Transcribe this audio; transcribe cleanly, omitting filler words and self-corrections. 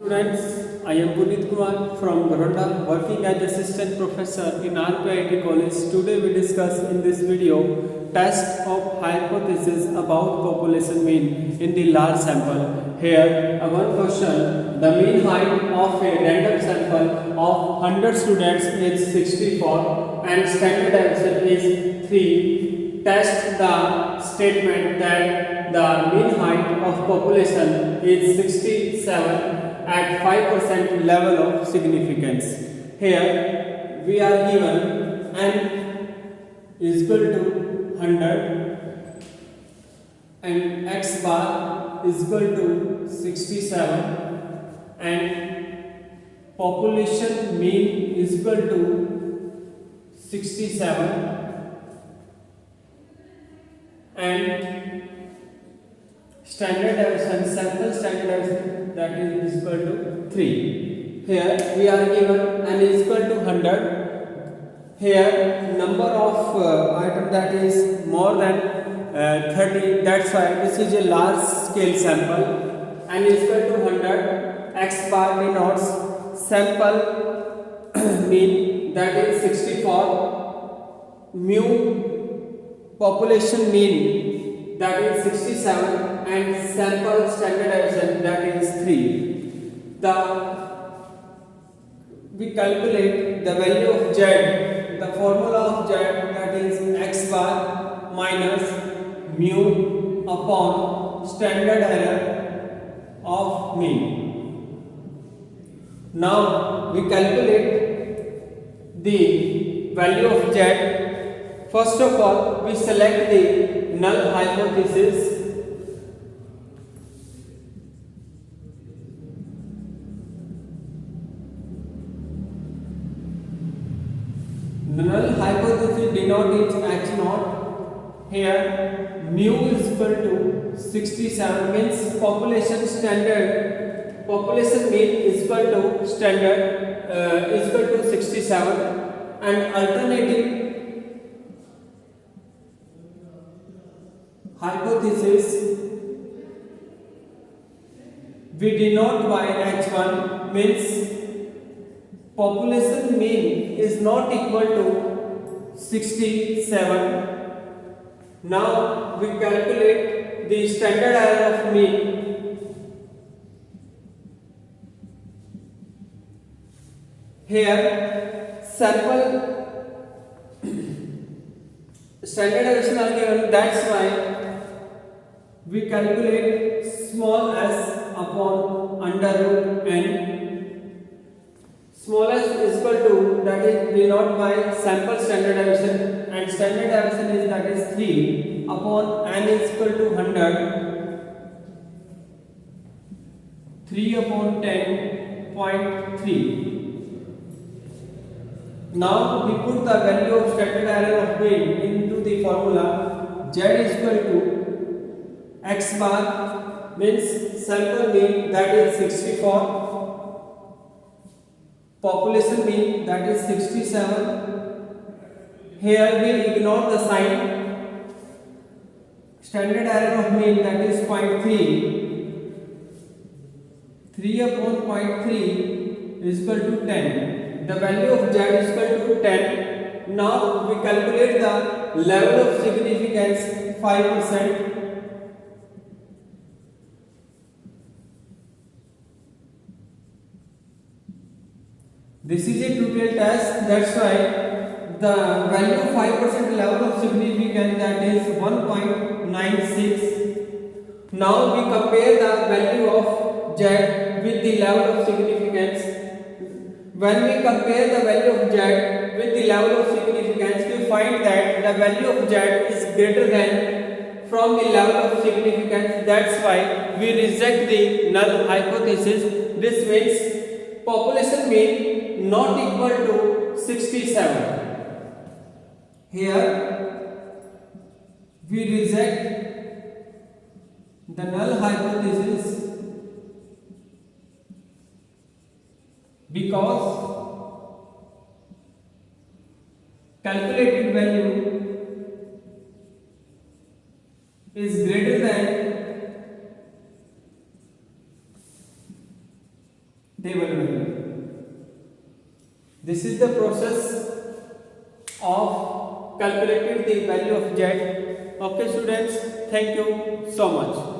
Friends, I am Puneet Kumar from Garonda, working as assistant professor in RPIT College. Today we discuss in this video test of hypothesis about population mean in the large sample. Here, one question: the mean height of a random sample of 100 students is 64 and standard deviation is 3. Test the statement that the mean height of population is 67 at 5% level of significance. Here we are given n is equal to 100 and x bar is equal to 67 and population mean is equal to 67 and standard deviation, sample standard deviation, that is equal to 3. Here we are given n is equal to 100. Here number of item that is more than 30. That's why this is a large scale sample. N is equal to 100. X bar denotes sample mean, that is 64. Mu population mean, that is 67, and sample standard deviation, that is 3. We calculate the value of Z. The formula of Z, that is x bar minus mu upon standard error of mean. Now we calculate the value of Z. First of all, we select the null hypothesis. The null hypothesis denotes h naught. Here mu is equal to 67, means population mean is equal to standard is equal to 67, and alternative hypothesis we denote by h1, means population mean is not equal to 67. Now we calculate the standard error of mean. Here sample standard deviation are given, that's why we calculate small s upon under root n. Small s is equal to, that is denoted by sample standard deviation, and standard deviation is, that is 3 upon n is equal to 100. 3 upon 10.3. Now we put the value of standard error of mean into the formula. Z is equal to x bar, means sample mean, that is 64. Population mean, that is 67. Here we ignore the sign. Standard error of mean, that is 0.3. 3 upon 0.3 is equal to 10. The value of Z is equal to 10. Now we calculate the level of significance, 5%. This is a two-tailed test, that's why the value of 5% level of significance, that is 1.96. Now we compare the value of Z with the level of significance. When we compare the value of Z with the level of significance, we find that the value of Z is greater than from the level of significance. That's why we reject the null hypothesis. This means population mean not equal to 67. Here we reject the null hypothesis because calculated value is greater than table value. This is the process of calculating the value of z. Okay students, thank you so much.